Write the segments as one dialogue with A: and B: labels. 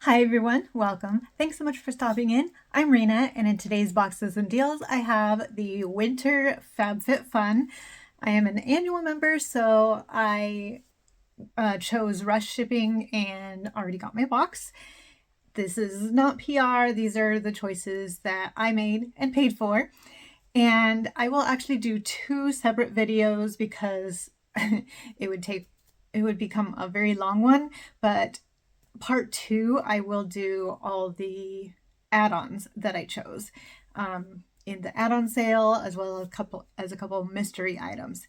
A: Hi everyone, welcome. Thanks so much for stopping in. I'm Raina, and in today's boxes and deals, I have the winter FabFitFun. I am an annual member, so I chose rush shipping and already got my box. This is not PR, these are the choices that I made and paid for. And I will actually do two separate videos because it would become a very long one, but part 2, I will do all the add-ons that I chose in the add-on sale, as well as a couple of mystery items,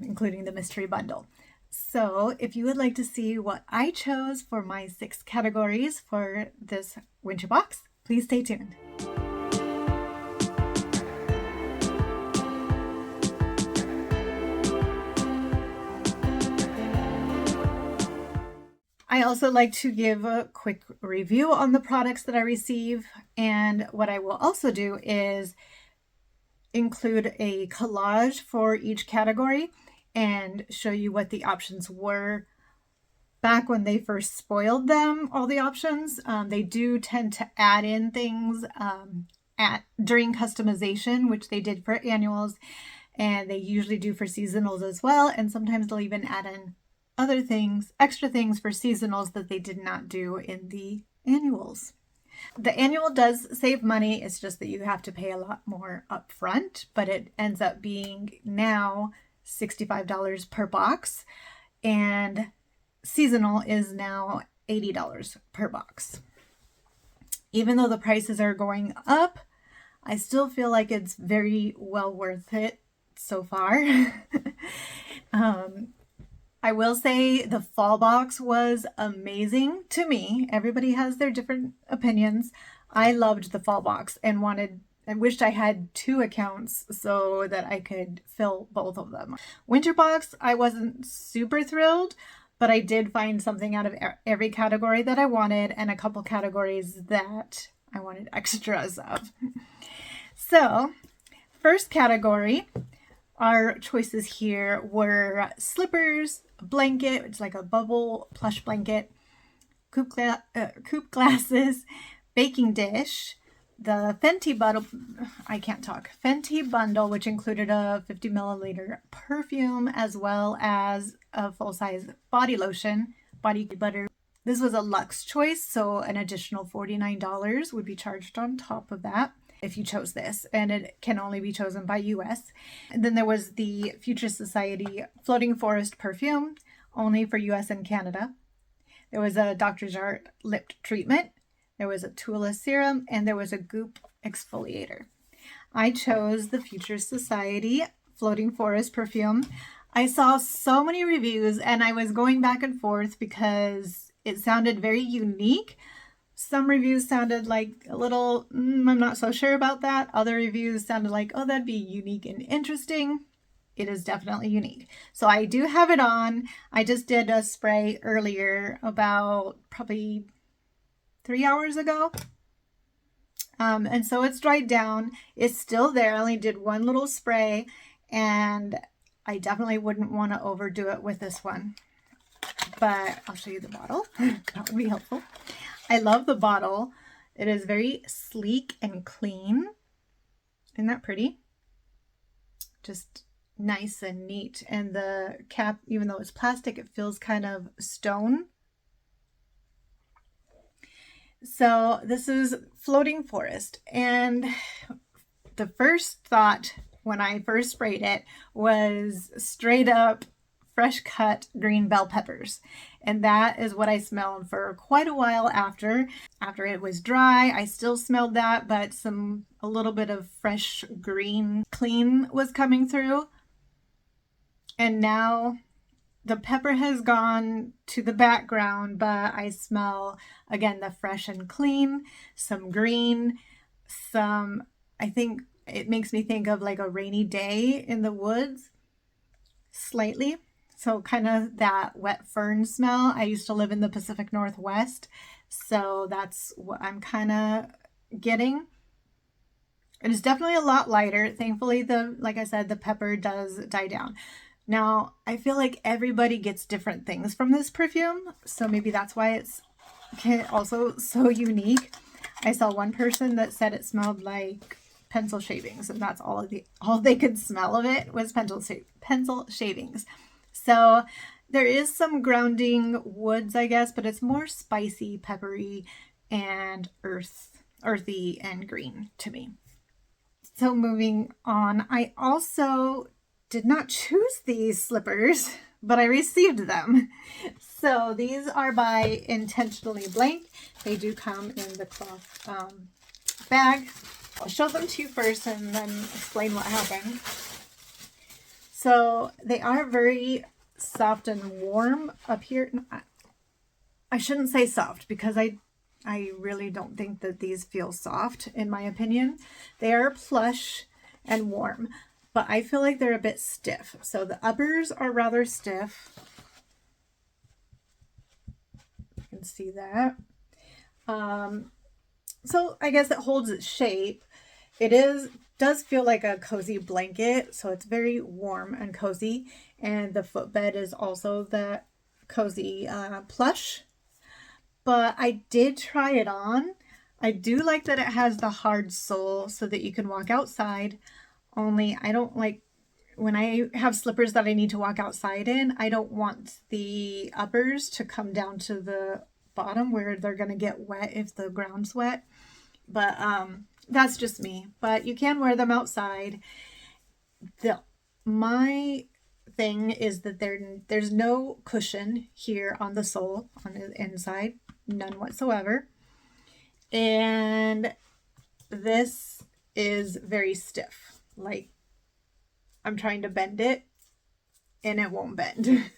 A: including the mystery bundle. So if you would like to see what I chose for my 6 categories for this winter box, please stay tuned. I also like to give a quick review on the products that I receive, and what I will also do is include a collage for each category and show you what the options were back when they first spoiled them, all the options. They do tend to add in things during customization, which they did for annuals, and they usually do for seasonals as well, and sometimes they'll even add in other things, extra things for seasonals that they did not do in the annuals. The annual does save money, it's just that you have to pay a lot more upfront, but it ends up being now $65 per box, and seasonal is now $80 per box. Even though the prices are going up, I still feel like it's very well worth it so far. I will say the fall box was amazing to me. Everybody has their different opinions. I loved the fall box and I wished I had 2 accounts so that I could fill both of them. Winter box, I wasn't super thrilled, but I did find something out of every category that I wanted and a couple categories that I wanted extras of. So, first category, our choices here were slippers, a blanket, it's like a bubble plush blanket, coupe glasses, baking dish, the Fenty bundle, which included a 50 milliliter perfume, as well as a full-size body lotion, body butter. This was a luxe choice, so an additional $49 would be charged on top of that if you chose this, and it can only be chosen by US. And then there was the Future Society Floating Forest perfume, only for US and Canada. There was a Dr. Jart lip treatment, there was a Tula serum, and there was a Goop exfoliator. I chose the Future Society Floating Forest perfume. I saw so many reviews and I was going back and forth because it sounded very unique. Some reviews sounded like a little, I'm not so sure about that. Other reviews sounded like, oh, that'd be unique and interesting. It is definitely unique. So I do have it on. I just did a spray earlier, about probably 3 hours ago. And so it's dried down. It's still there. I only did one little spray, and I definitely wouldn't want to overdo it with this one. But I'll show you the bottle. That would be helpful. I love the bottle. It is very sleek and clean. Isn't that pretty? Just nice and neat. And the cap, even though it's plastic, it feels kind of stone. So this is Floating Forest. And the first thought when I first sprayed it was straight up fresh cut green bell peppers, and that is what I smelled for quite a while after it was dry. I still smelled that, but a little bit of fresh green clean was coming through, and now the pepper has gone to the background, but I smell again the fresh and clean, some green, I think it makes me think of like a rainy day in the woods slightly. So kind of that wet fern smell. I used to live in the Pacific Northwest, so that's what I'm kind of getting. It is definitely a lot lighter. Thankfully, like I said, the pepper does die down. Now, I feel like everybody gets different things from this perfume, so maybe that's why it's also so unique. I saw one person that said it smelled like pencil shavings, and that's all they could smell of it was pencil shavings. So there is some grounding woods, I guess, but it's more spicy, peppery, and earthy and green to me. So moving on, I also did not choose these slippers, but I received them. So these are by Intentionally Blank. They do come in the cloth bag. I'll show them to you first and then explain what happened. So they are very soft and warm up here. I shouldn't say soft because I really don't think that these feel soft, in my opinion. They are plush and warm, but I feel like they're a bit stiff. So the uppers are rather stiff. You can see that. So I guess it holds its shape. It does feel like a cozy blanket, so it's very warm and cozy. And the footbed is also that cozy plush. But I did try it on. I do like that it has the hard sole so that you can walk outside. Only I don't like, when I have slippers that I need to walk outside in, I don't want the uppers to come down to the bottom where they're going to get wet if the ground's wet. But that's just me. But you can wear them outside. My thing is that there's no cushion here on the sole, on the inside. None whatsoever. And this is very stiff. Like, I'm trying to bend it and it won't bend.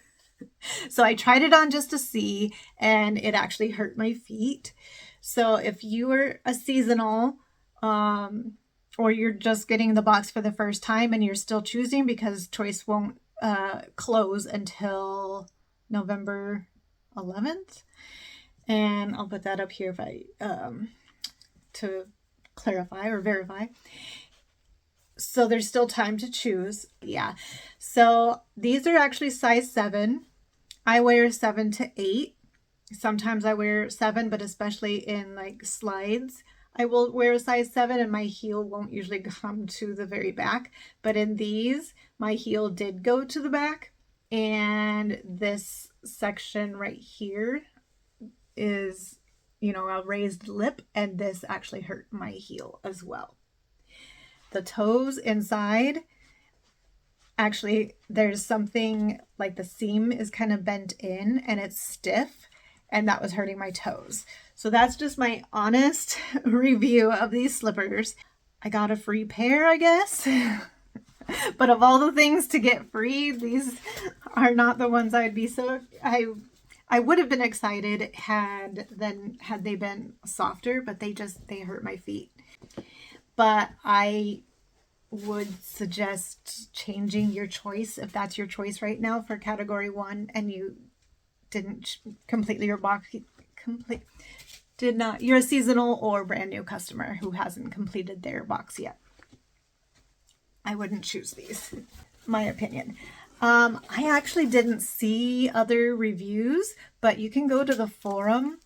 A: So I tried it on just to see, and it actually hurt my feet. So if you are a seasonal or you're just getting the box for the first time and you're still choosing, because Choice won't close until November 11th. And I'll put that up here if I to clarify or verify. So there's still time to choose. Yeah. So these are actually size 7. I wear 7 to 8. Sometimes I wear 7, but especially in like slides, I will wear a size 7 and my heel won't usually come to the very back. But in these, my heel did go to the back. And this section right here is, a raised lip, and this actually hurt my heel as well. The toes inside, actually, there's something like the seam is kind of bent in and it's stiff, and that was hurting my toes. So that's just my honest review of these slippers. I got a free pair, I guess. But of all the things to get free, these are not the ones I'd be so... I would have been excited had they been softer, but they hurt my feet. But I would suggest changing your choice if that's your choice right now for category 1 and you didn't complete your box. You're a seasonal or brand new customer who hasn't completed their box yet. I wouldn't choose these, my opinion. I actually didn't see other reviews, but you can go to the forum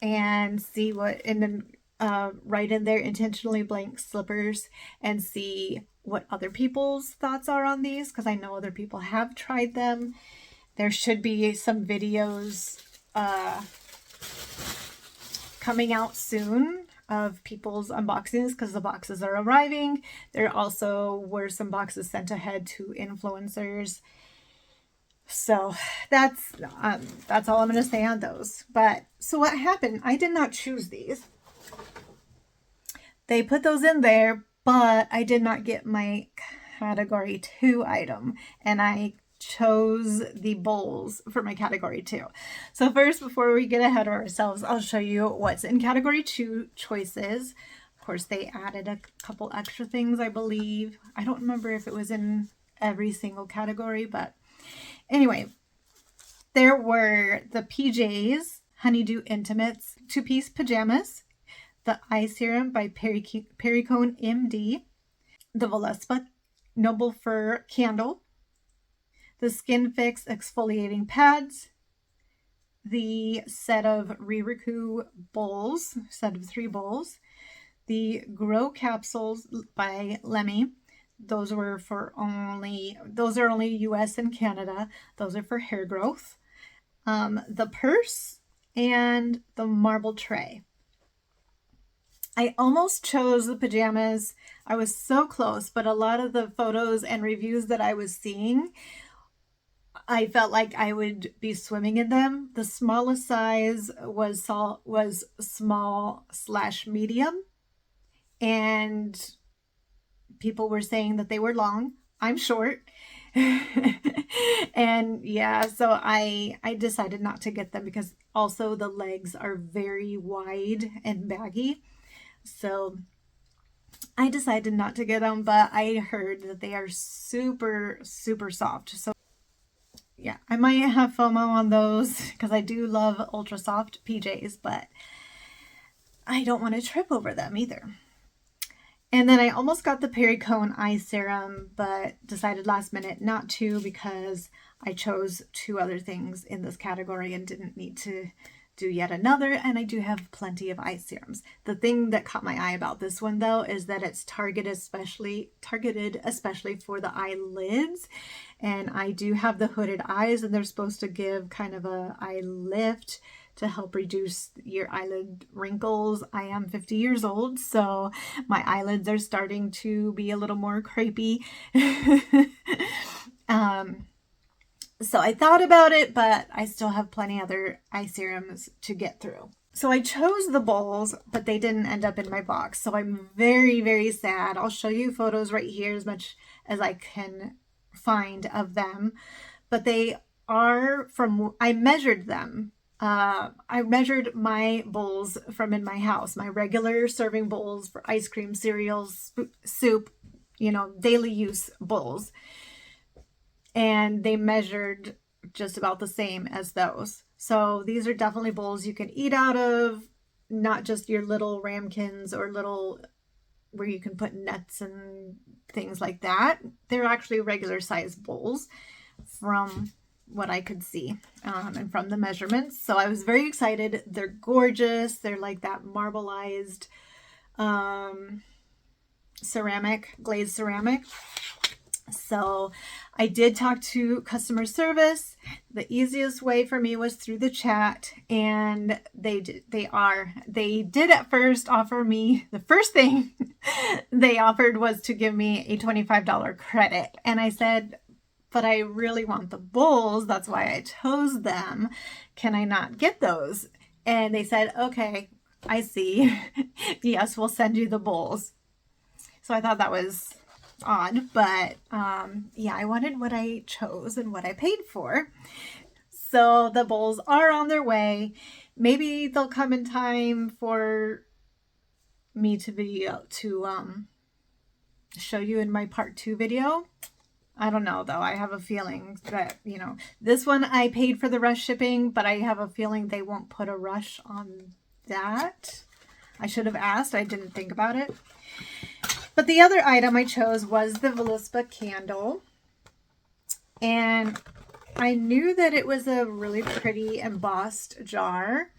A: and see what, and then write in there Intentionally Blank slippers and see what other people's thoughts are on these, because I know other people have tried them. There should be some videos coming out soon of people's unboxings, because the boxes are arriving. There also were some boxes sent ahead to influencers. So that's all I'm going to say on those. But so what happened? I did not choose these. They put those in there, but I did not get my category 2 item, and I chose the bowls for my category 2. So first, before we get ahead of ourselves, I'll show you what's in category 2 choices. Of course, they added a couple extra things, I believe. I don't remember if it was in every single category, but anyway, there were the PJs, Honeydew Intimates, 2-piece pajamas, the eye serum by Perricone MD, the Valespa Noble Fur candle, the Skin Fix exfoliating pads, the set of Ririku bowls, set of 3 bowls, the Grow capsules by Lemmy. Those are only US and Canada. Those are for hair growth. The purse and the marble tray. I almost chose the pajamas. I was so close, but a lot of the photos and reviews that I was seeing, I felt like I would be swimming in them. The smallest size was small/medium, and people were saying that they were long. I'm short. And yeah, so I decided not to get them because also the legs are very wide and baggy. So I decided not to get them, but I heard that they are super, super soft. So yeah, I might have FOMO on those because I do love ultra soft PJs, but I don't want to trip over them either. And then I almost got the Perricone eye serum, but decided last minute not to because I chose 2 other things in this category and didn't need to do yet another, and I do have plenty of eye serums. The thing that caught my eye about this one though is that it's targeted especially for the eyelids, and I do have the hooded eyes, and they're supposed to give kind of a eye lift to help reduce your eyelid wrinkles. I am 50 years old, so my eyelids are starting to be a little more crepey. So I thought about it, but I still have plenty other eye serums to get through. So I chose the bowls, but they didn't end up in my box. So I'm very, very sad. I'll show you photos right here as much as I can find of them. But they are I measured them. I measured my bowls from in my house, my regular serving bowls for ice cream, cereals, soup, daily use bowls. And they measured just about the same as those. So these are definitely bowls you can eat out of, not just your little ramekins or little where you can put nuts and things like that. They're actually regular size bowls from what I could see and from the measurements. So I was very excited. They're gorgeous. They're like that marbleized ceramic, glazed ceramic. So I did talk to customer service. The easiest way for me was through the chat, and they did at first offer me, the first thing they offered was to give me a $25 credit. And I said, but I really want the bowls. That's why I chose them. Can I not get those? And they said, okay, I see. Yes, we'll send you the bowls. So I thought that was odd, but yeah, I wanted what I chose and what I paid for. So the bowls are on their way. Maybe they'll come in time for me to be to show you in my part 2 video. I don't know though. I have a feeling that, this one I paid for the rush shipping, but I have a feeling they won't put a rush on that. I should have asked. I didn't think about it. But the other item I chose was the Velispa candle. And I knew that it was a really pretty embossed jar,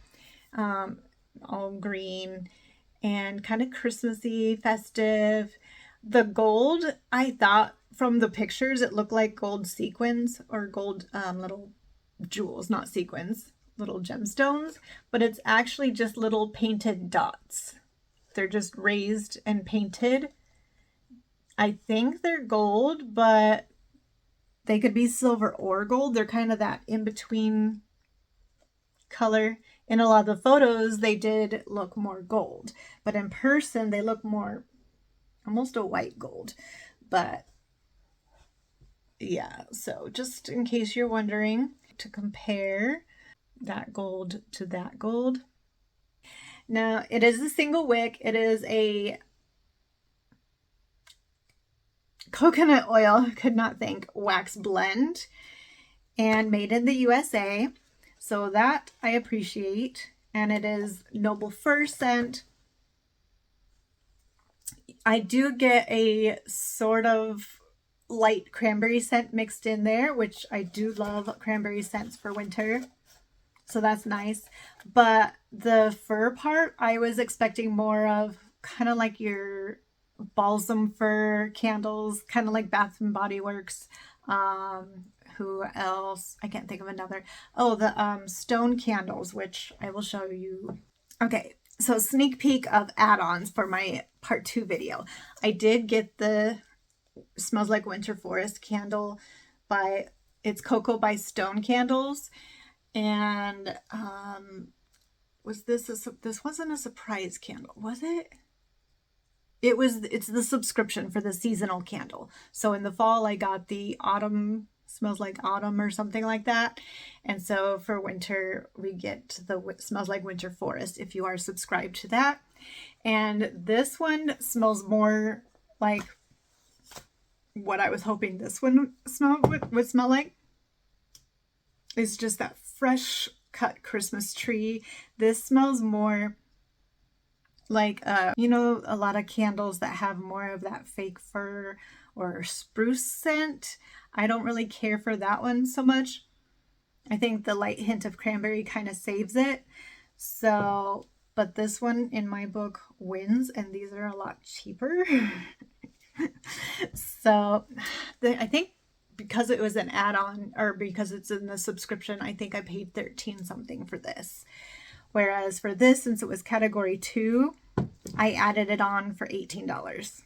A: all green and kind of Christmassy, festive. The gold, I thought from the pictures, it looked like gold sequins or gold little jewels, not sequins, little gemstones, but it's actually just little painted dots. They're just raised and painted. I think they're gold, but they could be silver or gold. They're kind of that in-between color. In a lot of the photos, they did look more gold, but in person, they look more almost a white gold. But yeah, so just in case you're wondering, to compare that gold to that gold. Now, it is a single wick. It is a coconut oil, could not think, wax blend, and made in the USA. So that I appreciate. And it is Noble Fir scent. I do get a sort of light cranberry scent mixed in there, which I do love cranberry scents for winter. So that's nice. But the fur part, I was expecting more of kind of like your balsam fir candles, kind of like Bath and Body Works. Who else? I can't think of another. Oh, the stone candles, which I will show you. Okay, so sneak peek of add-ons for my part 2 video. I did get the Smells Like Winter Forest candle by, it's Cocoa by Stone Candles. And was this this wasn't a surprise candle, was it? It's the subscription for the seasonal candle. So in the fall I got the autumn, Smells Like Autumn or something like that. And so for winter we get the Smells Like Winter Forest if you are subscribed to that. And this one smells more like what I was hoping this one would smell like. It's just that fresh cut Christmas tree. This smells more like, you know, a lot of candles that have more of that fake fir or spruce scent. I don't really care for that one so much. I think the light hint of cranberry kind of saves it. So, but this one in my book wins, and these are a lot cheaper. So I think because it was an add-on, or because it's in the subscription, I think I paid 13 something for this. Whereas for this, since it was category 2, I added it on for $18.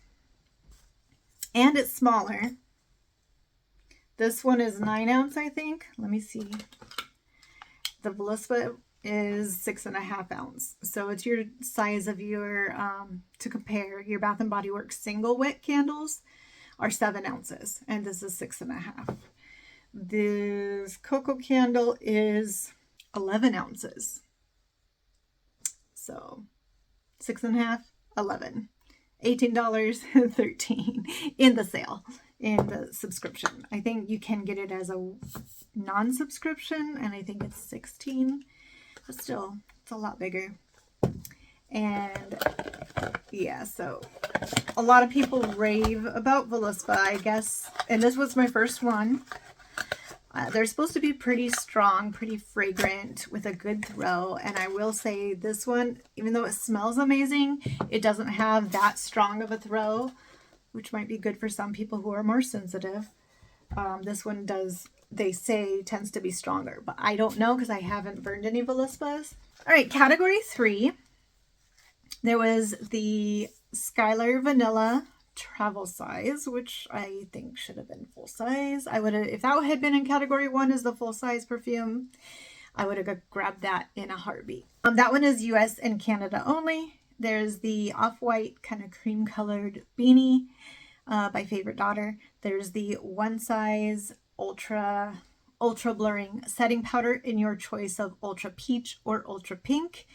A: And it's smaller. This one is 9 ounce, I think. Let me see. The Velispa is 6.5 ounce. So it's your size of your, to compare, your Bath and Body Works single wick candles are 7 ounces, and this is 6.5. This cocoa candle is 11 ounces. So 6.5, 11, $18, 13 in the sale, in the subscription. I think you can get it as a non-subscription, and I think it's 16, but still, it's a lot bigger. And yeah, so a lot of people rave about Velispa, I guess, and this was my first one. They're supposed to be pretty strong, pretty fragrant, with a good throw, and I will say this one, even though it smells amazing, it doesn't have that strong of a throw, which might be good for some people who are more sensitive. This one does, they say, tends to be stronger, but I don't know because I haven't burned any Velispas. All right, category 3. There was the Skylar Vanilla travel size, which I think should have been full size. I would have, if that had been in category 1 as the full size perfume, I would have grabbed that in a heartbeat. That one is US and Canada only. There's the off-white kind of cream colored beanie by Favorite Daughter. There's the one size ultra blurring setting powder in your choice of ultra peach or ultra pink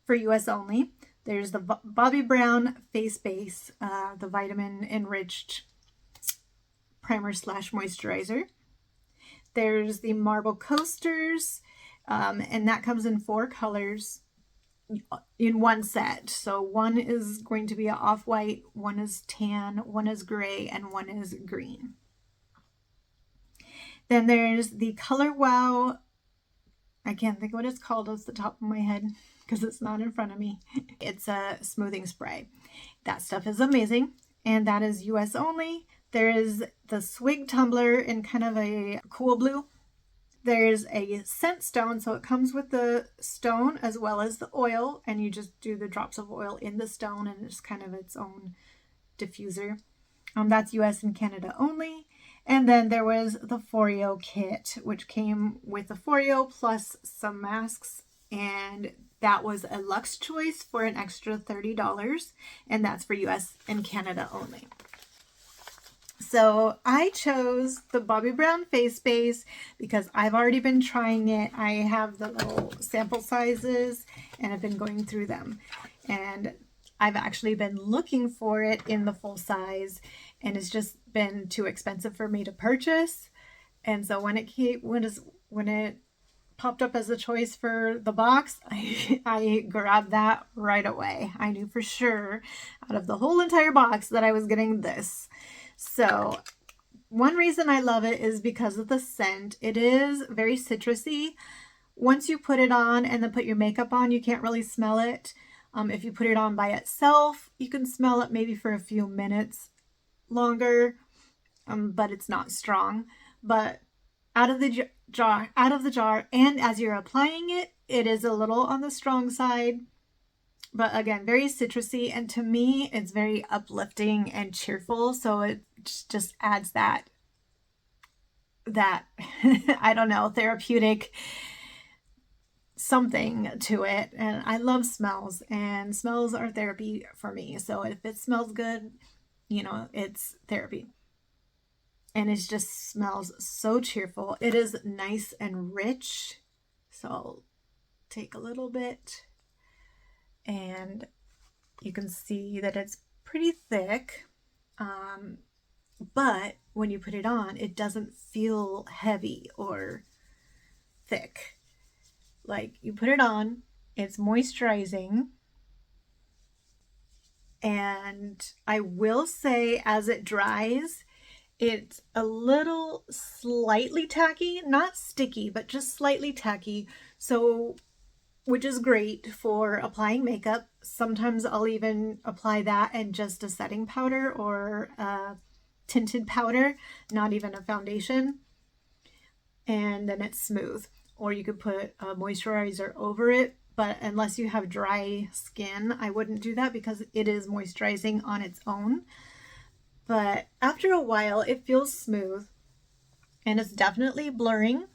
A: for US only. There's the Bobbi Brown face base, the vitamin enriched primer / moisturizer. There's the marble coasters, and that comes in 4 colors in one set. So one is going to be an off-white, one is tan, one is gray, and one is green. Then there's the Color Wow, I can't think what it's called off the top of my head because it's not in front of me. It's a smoothing spray. That stuff is amazing, and that is US only. There is the Swig tumbler in kind of a cool blue. There's a scent stone, so it comes with the stone as well as the oil, and you just do the drops of oil in the stone, and it's kind of its own diffuser. That's US and Canada only. And then there was the Foreo kit, which came with the Foreo plus some masks, and that was a luxe choice for an extra $30, and that's for US and Canada only. So I chose the Bobbi Brown face base because I've already been trying it. I have the little sample sizes and I've been going through them, and I've actually been looking for it in the full size, and it's just been too expensive for me to purchase. And so when it popped up as a choice for the box, I grabbed that right away. I knew for sure out of the whole entire box that I was getting this. So one reason I love it is because of the scent. It is very citrusy, Once you put it on and then put your makeup on, you can't really smell it. If you put it on by itself, you can smell it maybe for a few minutes longer, but it's not strong. But out of the jar, and as you're applying it, it is a little on the strong side. But again, very citrusy, and to me, it's very uplifting and cheerful. So it just adds that I don't know, therapeutic something to it. And I love smells, and smells are therapy for me. So if it smells good, you know, it's therapy. And it just smells so cheerful. It is nice and rich. So I'll take a little bit, and you can see that it's pretty thick. But when you put it on, it doesn't feel heavy or thick. Like, you put it on, it's moisturizing. And I will say, as it dries, it's a little slightly tacky, not sticky, but just slightly tacky. So, which is great for applying makeup. Sometimes I'll even apply that and just a setting powder or a tinted powder, not even a foundation. And then it's smooth. Or you could put a moisturizer over it. But unless you have dry skin, I wouldn't do that because it is moisturizing on its own. But after a while, it feels smooth, and it's definitely blurring.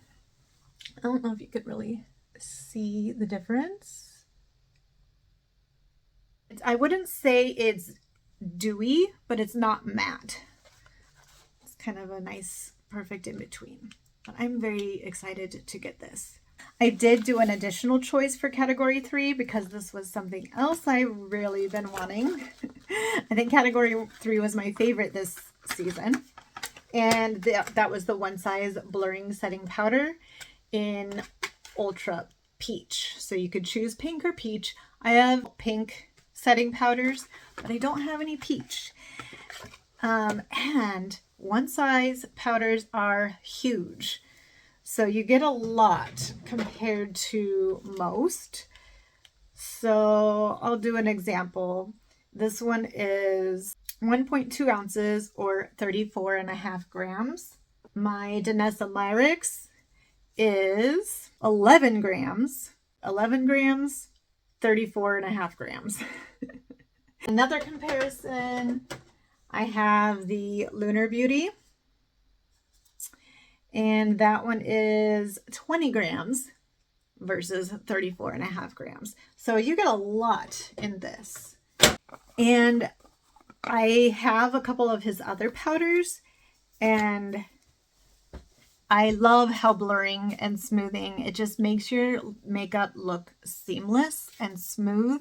A: I don't know if you could really see the difference. I wouldn't say it's dewy, but it's not matte. It's kind of a nice, perfect in between. But I'm very excited to get this. I did do an additional choice for category 3 because this was something else I really been wanting. I think category 3 was my favorite this season. And that was the One Size Blurring Setting Powder in Ultra Peach. So you could choose pink or peach. I have pink setting powders, but I don't have any peach. And One Size powders are huge. So you get a lot compared to most. So I'll do an example. This one is 1.2 ounces or 34.5 grams. My Danessa Myricks is 11 grams. 11 grams, 34.5 grams. Another comparison, I have the Lunar Beauty. And that one is 20 grams versus 34.5 grams. So you get a lot in this. And I have a couple of his other powders, and I love how blurring and smoothing. It just makes your makeup look seamless and smooth.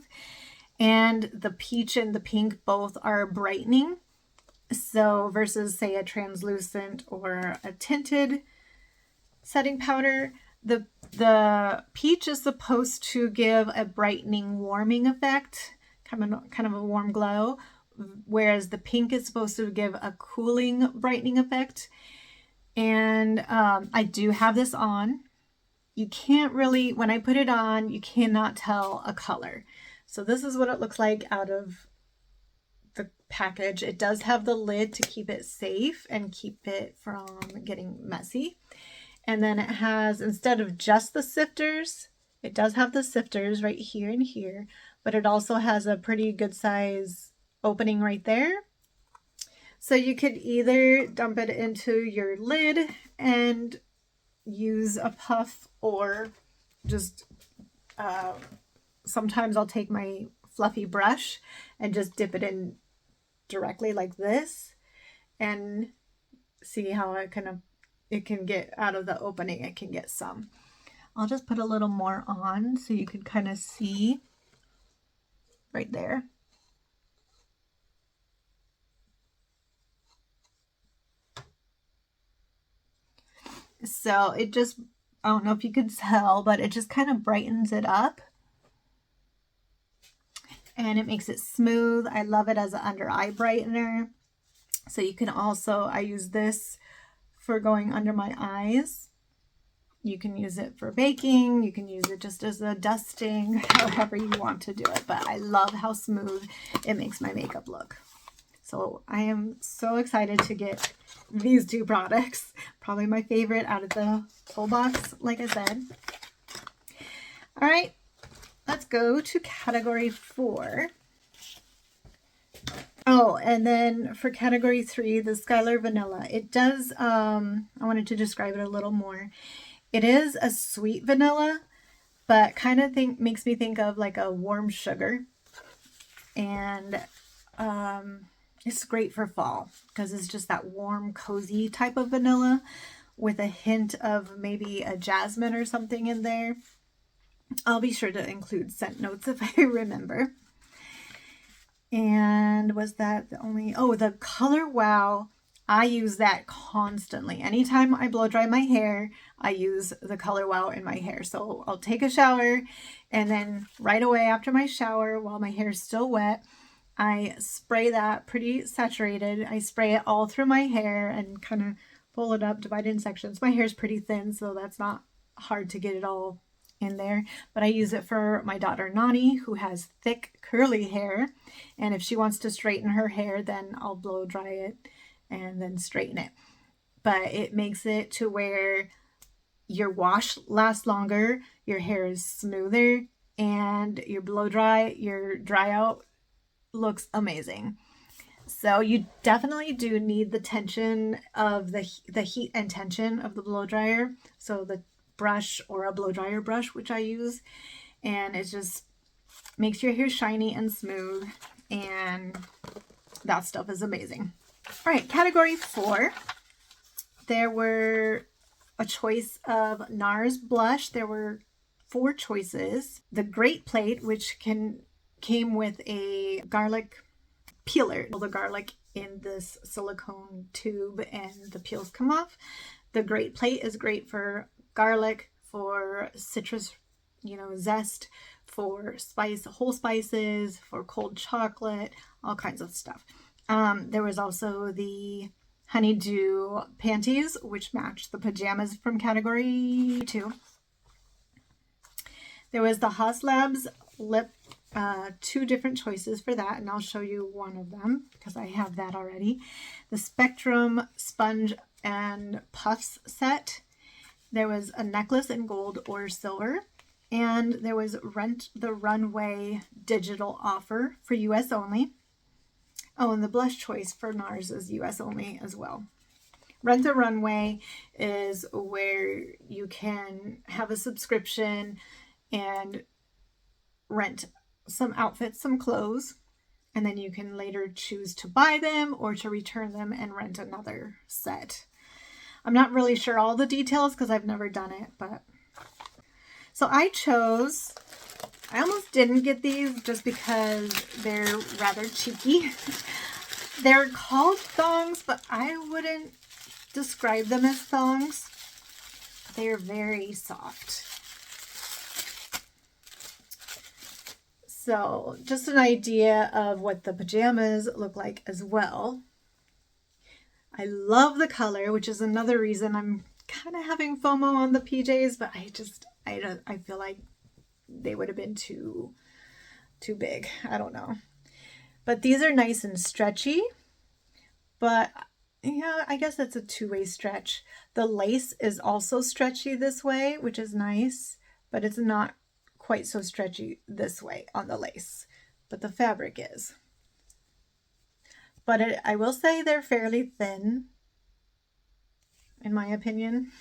A: And the peach and the pink both are brightening. So versus say a translucent or a tinted setting powder, the peach is supposed to give a brightening, warming effect, kind of a warm glow, whereas the pink is supposed to give a cooling, brightening effect. And I do have this on. You can't really, when I put it on, you cannot tell a color. So this is what it looks like out of the package. It does have the lid to keep it safe and keep it from getting messy. And then it has, instead of just the sifters, it does have the sifters right here and here, but it also has a pretty good size opening right there. So you could either dump it into your lid and use a puff, or just sometimes I'll take my fluffy brush and just dip it in directly like this and see how it can get out of the opening. It can get some. I'll just put a little more on so you can kind of see right there. So it just, I don't know if you could tell, but it just kind of brightens it up. And it makes it smooth. I love it as an under eye brightener. So you can also, I use this for going under my eyes. You can use it for baking. You can use it just as a dusting, however you want to do it. But I love how smooth it makes my makeup look. So I am so excited to get these two products. Probably my favorite out of the whole box, like I said. All right, let's go to category 4. Oh, and then for category 3, the Skylar Vanilla. It does, I wanted to describe it a little more. It is a sweet vanilla, but kind of makes me think of like a warm sugar. And it's great for fall because it's just that warm, cozy type of vanilla with a hint of maybe a jasmine or something in there. I'll be sure to include scent notes if I remember. And was that the only, oh, the Color Wow. I use that constantly. Anytime I blow dry my hair, I use the Color Wow in my hair. So I'll take a shower and then right away after my shower, while my hair is still wet, I spray that pretty saturated. I spray it all through my hair and kind of pull it up, divide it in sections. My hair is pretty thin, so that's not hard to get it all in there. But I use it for my daughter Nani, who has thick curly hair. And if she wants to straighten her hair, then I'll blow dry it and then straighten it. But it makes it to where your wash lasts longer, your hair is smoother, and your blow dry, your dry out looks amazing. So you definitely do need the tension of the heat and tension of the blow dryer. So the brush or a blow dryer brush, which I use, and it just makes your hair shiny and smooth, and that stuff is amazing. All right, category 4. There were a choice of NARS blush. There were 4 choices. The Great Plate, which came with a garlic peeler. The garlic in this silicone tube and the peels come off. The Great Plate is great for garlic, for citrus, zest, for whole spices, for cold chocolate, all kinds of stuff. There was also the Honeydew panties, which matched the pajamas from category 2. There was the Haas Labs lip, 2 different choices for that, and I'll show you one of them because I have that already. The Spectrum Sponge and Puffs set. There was a necklace in gold or silver, and there was Rent the Runway digital offer for US only. Oh, and the blush choice for NARS is US only as well. Rent the Runway is where you can have a subscription and rent some outfits, some clothes, and then you can later choose to buy them or to return them and rent another set. I'm not really sure all the details because I've never done it, but so I almost didn't get these just because they're rather cheeky. They're called thongs, but I wouldn't describe them as thongs. They're very soft. So just an idea of what the pajamas look like as well. I love the color, which is another reason I'm kind of having FOMO on the PJs, but I feel like they would have been too big. I don't know. But these are nice and stretchy, but yeah, I guess it's a 2-way stretch. The lace is also stretchy this way, which is nice, but it's not quite so stretchy this way on the lace, but the fabric is. But I will say they're fairly thin, in my opinion.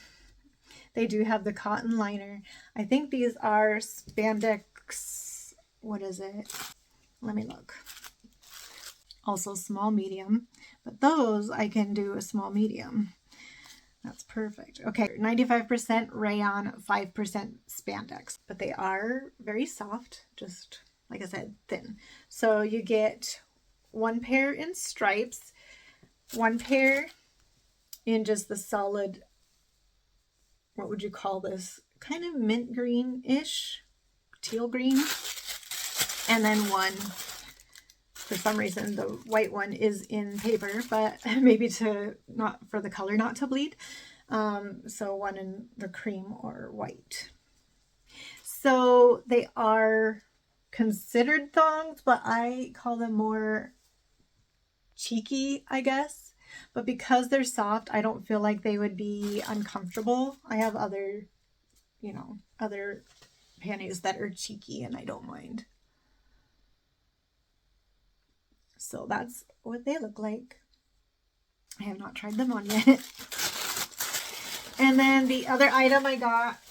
A: They do have the cotton liner. I think these are spandex, what is it? Let me look. Also small, medium, but those I can do a small, medium. That's perfect. Okay, 95% rayon, 5% spandex, but they are very soft, just like I said, thin. So you get 1 pair in stripes, 1 pair in just the solid, what would you call this? Kind of mint green-ish, teal green. And then 1, for some reason, the white one is in paper, but maybe not for the color not to bleed. So one in the cream or white. So they are considered thongs, but I call them more cheeky, I guess. But because they're soft, I don't feel like they would be uncomfortable. I have other, other panties that are cheeky and I don't mind. So that's what they look like. I have not tried them on yet. And then the other item I got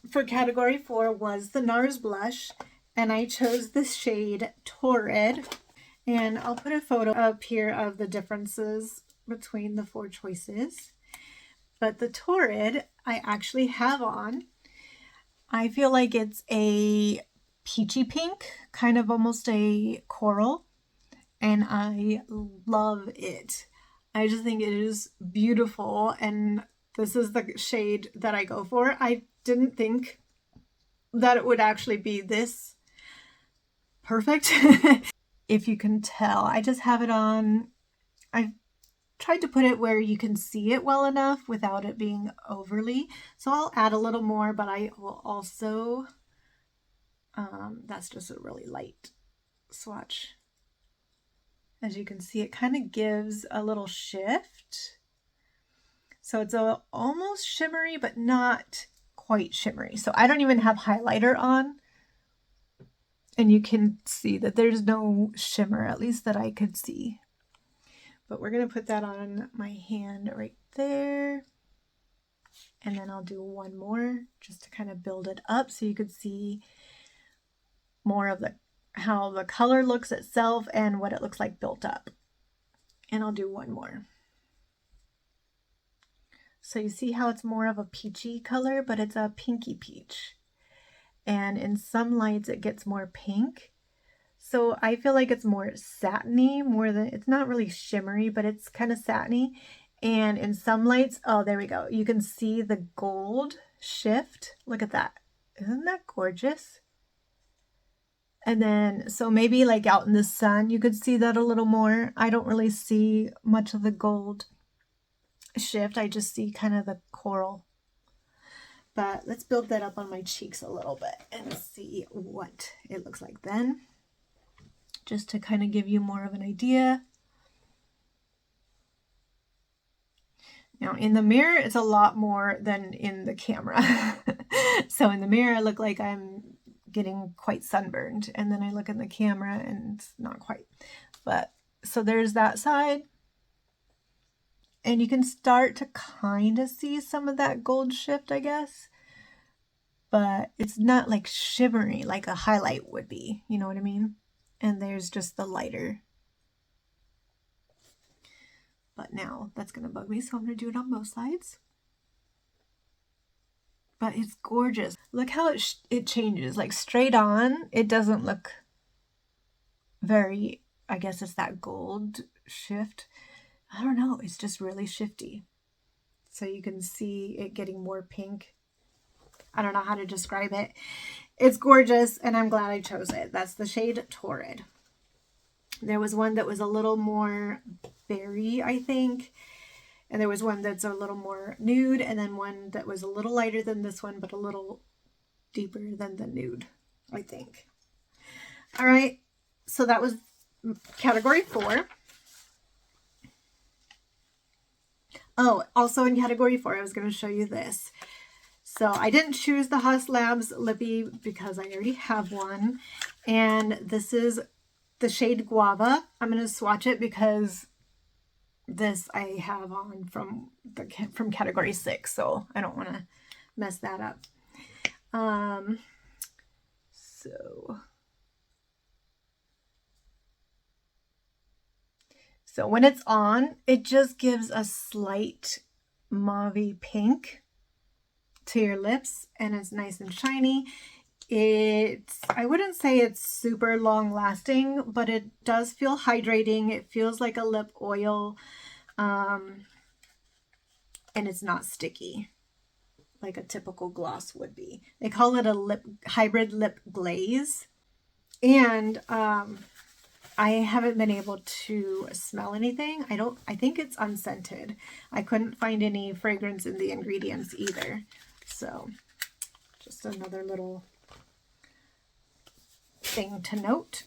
A: for category 4 was the NARS blush. And I chose the shade Torrid. And I'll put a photo up here of the differences between the 4 choices. But the Torrid I actually have on. I feel like it's a peachy pink, kind of almost a coral. And I love it. I just think it is beautiful. And this is the shade that I go for. I didn't think that it would actually be this perfect. If you can tell, I just have it on. I've tried to put it where you can see it well enough without it being overly. So I'll add a little more, but I will also, that's just a really light swatch. As you can see, it kind of gives a little shift. So it's almost shimmery, but not quite shimmery. So I don't even have highlighter on. And you can see that there's no shimmer, at least that I could see. But we're going to put that on my hand right there. And then I'll do one more just to kind of build it up so you could see more of how the color looks itself and what it looks like built up. And I'll do one more. So you see how it's more of a peachy color, but it's a pinky peach. And in some lights it gets more pink. So I feel like it's more satiny, it's not really shimmery, but it's kind of satiny. And in some lights, oh, there we go. You can see the gold shift. Look at that. Isn't that gorgeous? And then, so maybe like out in the sun, you could see that a little more. I don't really see much of the gold shift. I just see kind of the coral. But let's build that up on my cheeks a little bit and see what it looks like then. Just to kind of give you more of an idea. Now in the mirror, it's a lot more than in the camera. So in the mirror, I look like I'm getting quite sunburned. And then I look in the camera and it's not quite. But so there's that side. And you can start to kind of see some of that gold shift, I guess. But it's not like shimmery like a highlight would be. You know what I mean? And there's just the lighter. But now that's going to bug me, so I'm going to do it on both sides. But it's gorgeous. Look how it changes. Like straight on, it doesn't look very, I guess it's that gold shift. I don't know. It's just really shifty. So you can see it getting more pink. I don't know how to describe it. It's gorgeous, and I'm glad I chose it. That's the shade Torrid. There was one that was a little more berry, I think. And there was one that's a little more nude, and then one that was a little lighter than this one, but a little deeper than the nude, I think. All right, so that was category 4. Oh, also in category 4, I was going to show you this. So I didn't choose the Haas Labs Lippy because I already have one. And this is the shade Guava. I'm going to swatch it because this I have on from category 6, so I don't want to mess that up. So when it's on, it just gives a slight mauve pink to your lips, and it's nice and shiny. I wouldn't say it's super long lasting, but it does feel hydrating. It feels like a lip oil, and it's not sticky like a typical gloss would be. They call it a hybrid lip glaze. And I haven't been able to smell anything. I think it's unscented. I couldn't find any fragrance in the ingredients either. So just another little thing to note.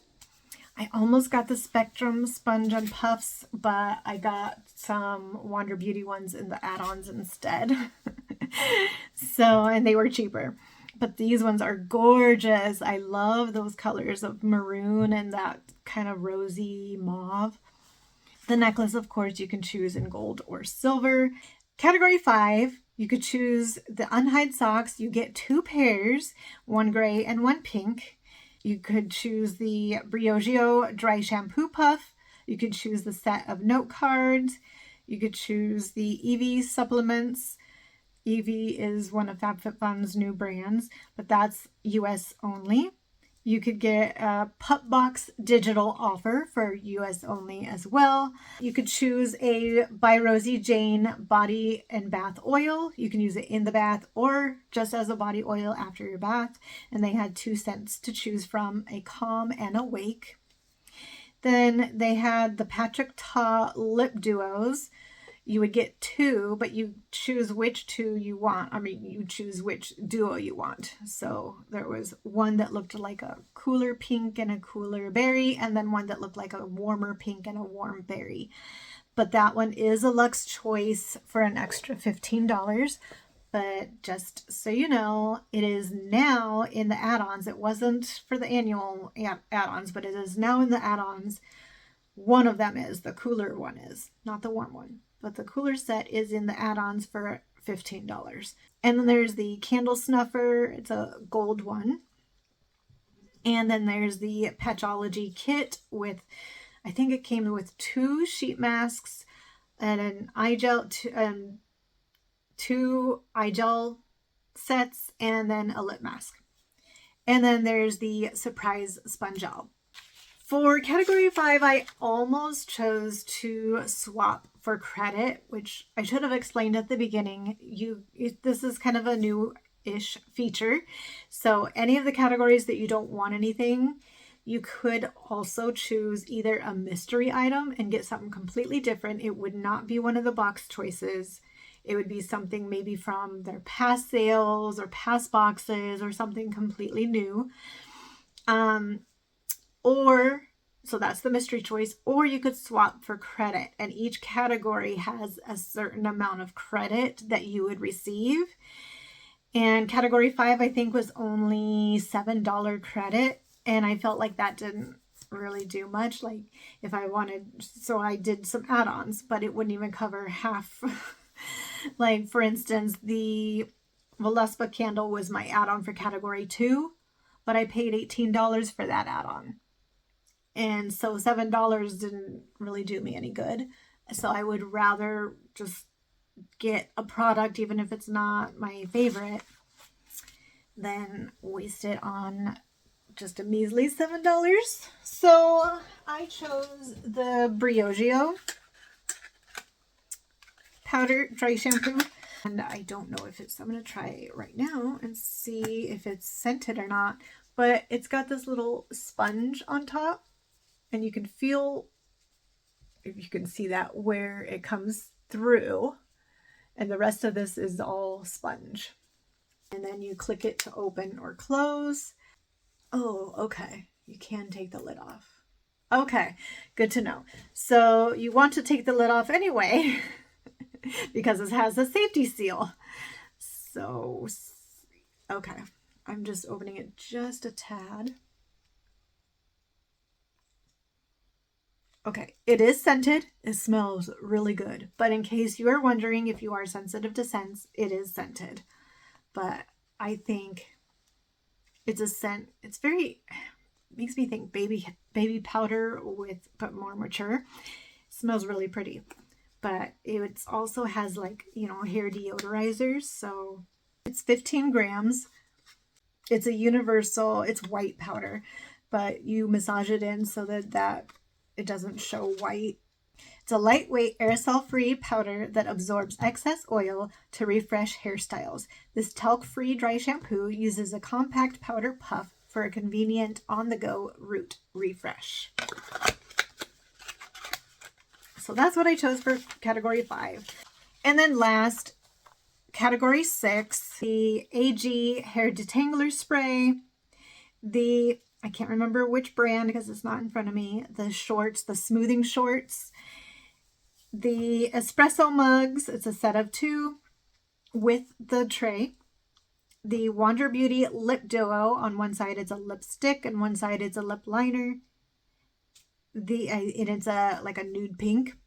A: I almost got the Spectrum Sponge and Puffs, but I got some Wander Beauty ones in the add-ons instead. So, and they were cheaper. But these ones are gorgeous. I love those colors of maroon and that kind of rosy mauve. The necklace, of course, you can choose in gold or silver. Category 5, you could choose the unhide socks. You get 2 pairs, one gray and one pink. You could choose the Briogeo dry shampoo puff. You could choose the set of note cards. You could choose the Evie supplements. Evie is one of FabFitFun's new brands, but that's US only. You could get a Pup Box digital offer for US only as well. You could choose a by Rosie Jane body and bath oil. You can use it in the bath or just as a body oil after your bath. And they had 2 scents to choose from, a Calm and a Wake. Then they had the Patrick Ta lip duos. You would get 2, but you choose which 2 you want. I mean, you choose which duo you want. So there was one that looked like a cooler pink and a cooler berry, and then one that looked like a warmer pink and a warm berry. But that one is a luxe choice for an extra $15. But just so you know, it is now in the add-ons. It wasn't for the annual add-ons, but it is now in the add-ons. One of them is, the cooler one is, not the warm one. But the cooler set is in the add-ons for $15. And then there's the candle snuffer. It's a gold one. And then there's the Patchology kit with, I think it came with 2 sheet masks and an eye gel, 2 eye gel sets, and then a lip mask. And then there's the surprise sponge gel. For category 5, I almost chose to swap for credit, which I should have explained at the beginning. This is kind of a new-ish feature. So any of the categories that you don't want anything, you could also choose either a mystery item and get something completely different. It would not be one of the box choices. It would be something maybe from their past sales or past boxes or something completely new. So that's the mystery choice, or you could swap for credit, and each category has a certain amount of credit that you would receive. And category 5, I think, was only $7 credit, and I felt like that didn't really do much. Like if I wanted, so I did some add-ons, but it wouldn't even cover half. Like for instance, the Voluspa candle was my add-on for category 2, but I paid $18 for that add-on. And so $7 didn't really do me any good. So I would rather just get a product, even if it's not my favorite, than waste it on just a measly $7. So I chose the Briogeo powder dry shampoo. And I don't know if I'm going to try it right now and see if it's scented or not. But it's got this little sponge on top. And you can feel, if you can see that, where it comes through. And the rest of this is all sponge. And then you click it to open or close. Oh, okay. You can take the lid off. Okay, good to know. So you want to take the lid off anyway because it has a safety seal. So, okay. I'm just opening it just a tad. Okay, it is scented. It smells really good. But in case you are wondering if you are sensitive to scents, it is scented. But I think it's a scent. It's very, makes me think baby powder but more mature. It smells really pretty. But it also has like, hair deodorizers. So it's 15 grams. It's a universal, it's white powder, but you massage it in so that it doesn't show white. It's a lightweight aerosol-free powder that absorbs excess oil to refresh hairstyles. This talc-free dry shampoo uses a compact powder puff for a convenient on-the-go root refresh. So that's what I chose for category 5. And then last, category 6, the AG hair detangler spray, I can't remember which brand because it's not in front of me, the shorts, the smoothing shorts, the espresso mugs, it's a set of 2 with the tray, the Wander Beauty lip duo, on one side it's a lipstick and one side it's a lip liner, and it's like a nude pink.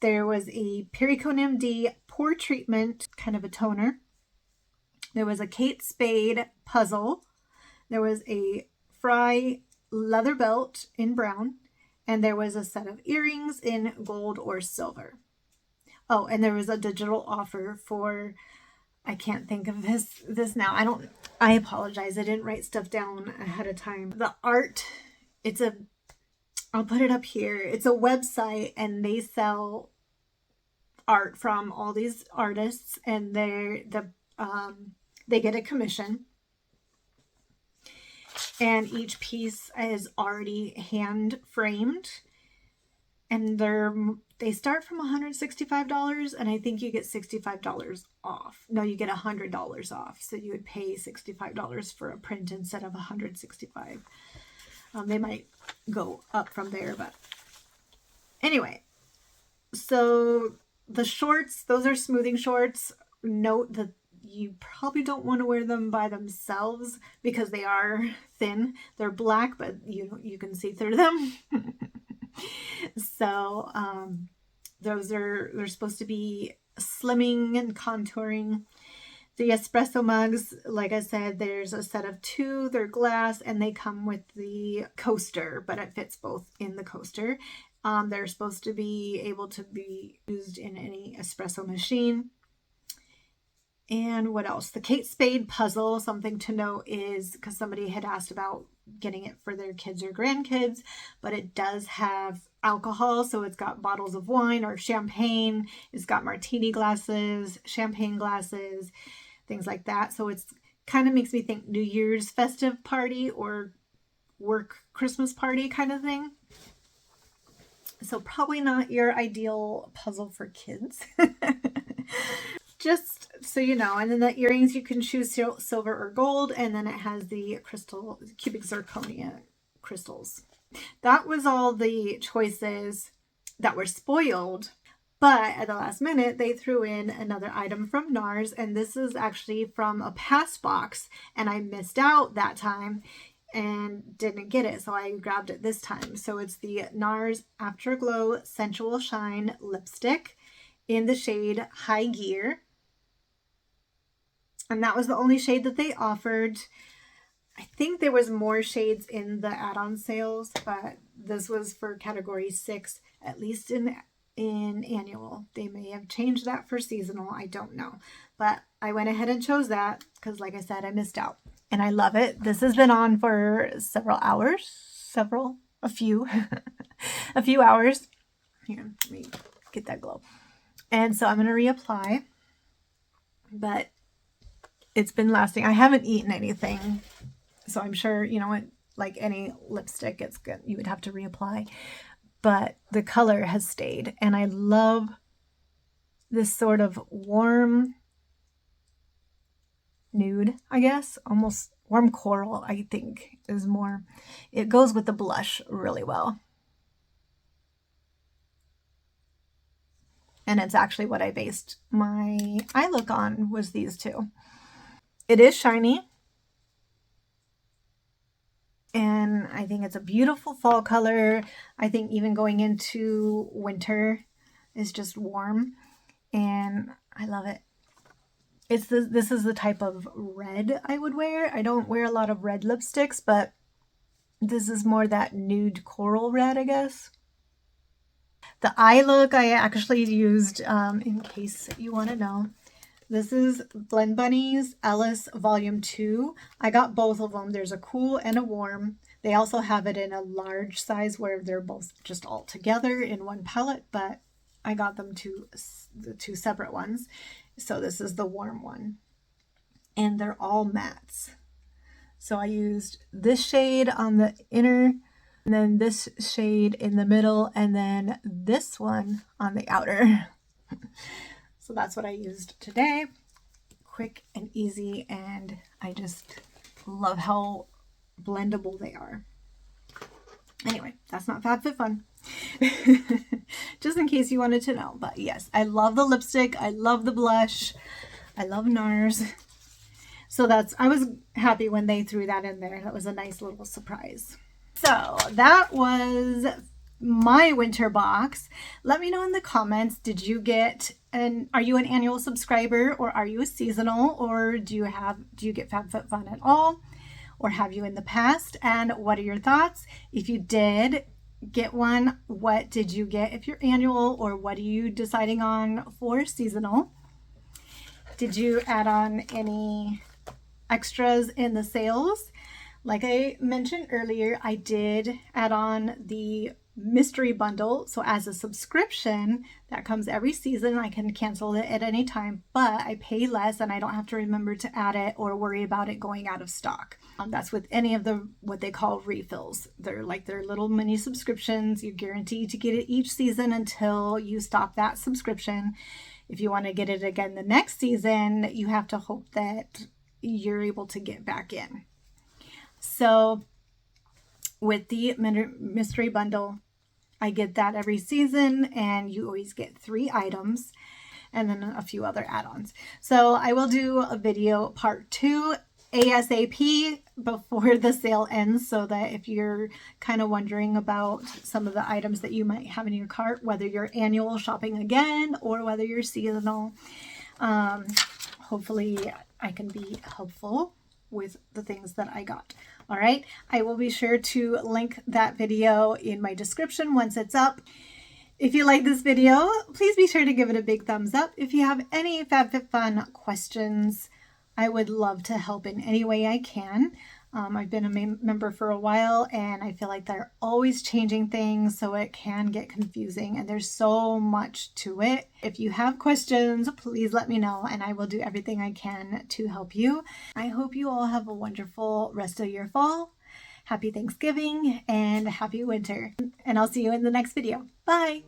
A: There was a Pericone MD pore treatment, kind of a toner. There was a Kate Spade puzzle. There was a Fry leather belt in brown. And there was a set of earrings in gold or silver. Oh, and there was a digital offer for, I can't think of this now. I apologize. I didn't write stuff down ahead of time. The art, I'll put it up here. It's a website and they sell art from all these artists, and they get a commission, and each piece is already hand framed, and they start from $165, and I think you get $65 off. No, you get $100 off, so you would pay $65 for a print instead of $165. They might go up from there, but anyway, so the shorts, those are smoothing shorts. Note that you probably don't want to wear them by themselves because they are thin. They're black, but you can see through them. So they're supposed to be slimming and contouring. The espresso mugs, like I said, there's a set of 2. They're glass and they come with the coaster, but it fits both in the coaster. They're supposed to be able to be used in any espresso machine. And what else? The Kate Spade puzzle, something to note is, because somebody had asked about getting it for their kids or grandkids, but it does have alcohol. So it's got bottles of wine or champagne. It's got martini glasses, champagne glasses, things like that. So it's kind of makes me think New Year's festive party or work Christmas party kind of thing. So probably not your ideal puzzle for kids. Just so you know. And then the earrings, you can choose silver or gold. And then it has the cubic zirconia crystals. That was all the choices that were spoiled. But at the last minute, they threw in another item from NARS. And this is actually from a past box. And I missed out that time and didn't get it, so I grabbed it this time. So it's the NARS Afterglow Sensual Shine lipstick in the shade High Gear, and that was the only shade that they offered. I think there was more shades in the add-on sales, but this was for category 6, at least in annual. They may have changed that for seasonal, I don't know, but I went ahead and chose that because, like I said, I missed out. And I love it. This has been on for several hours, a few hours. Here, let me get that glow. And so I'm going to reapply, but it's been lasting. I haven't eaten anything, so I'm sure, like any lipstick, it's good. You would have to reapply, but the color has stayed. And I love this sort of warm nude, I guess, almost warm coral, I think is more. It goes with the blush really well. And it's actually what I based my eye look on, was these 2. It is shiny. And I think it's a beautiful fall color. I think even going into winter is just warm. And I love it. This is the type of red I would wear. I don't wear a lot of red lipsticks, but this is more that nude coral red, I guess. The eye look I actually used, in case you want to know. This is Blend Bunny's Ellis Volume 2. I got both of them. There's a cool and a warm. They also have it in a large size where they're both just all together in one palette, but I got them the 2 separate ones. So this is the warm one. And they're all mattes. So I used this shade on the inner, and then this shade in the middle, and then this one on the outer. So that's what I used today. Quick and easy, and I just love how blendable they are. Anyway, that's not FabFitFun. Just in case you wanted to know. But yes, I love the lipstick. I love the blush. I love NARS. So I was happy when they threw that in there. That was a nice little surprise. So that was my winter box. Let me know in the comments, did you get are you an annual subscriber, or are you a seasonal, or do you get FabFitFun at all? Or have you in the past? And what are your thoughts? If you did get one, what did you get if you're annual, or what are you deciding on for seasonal? Did you add on any extras in the sales? Like I mentioned earlier, I did add on the mystery bundle. So as a subscription that comes every season, I can cancel it at any time, but I pay less and I don't have to remember to add it or worry about it going out of stock. That's with any of the what they call refills. They're like their little mini subscriptions. You're guaranteed to get it each season until you stop that subscription. If you want to get it again the next season, you have to hope that you're able to get back in. So with the mystery bundle, I get that every season, and you always get 3 items and then a few other add-ons. So I will do a video part 2 ASAP before the sale ends, so that if you're kind of wondering about some of the items that you might have in your cart, whether you're annual shopping again or whether you're seasonal, hopefully I can be helpful with the things that I got. All right, I will be sure to link that video in my description once it's up. If you like this video, please be sure to give it a big thumbs up. If you have any FabFitFun questions, I would love to help in any way I can. I've been a member for a while, and I feel like they're always changing things, so it can get confusing, and there's so much to it. If you have questions, please let me know, and I will do everything I can to help you. I hope you all have a wonderful rest of your fall. Happy Thanksgiving and happy winter, and I'll see you in the next video. Bye!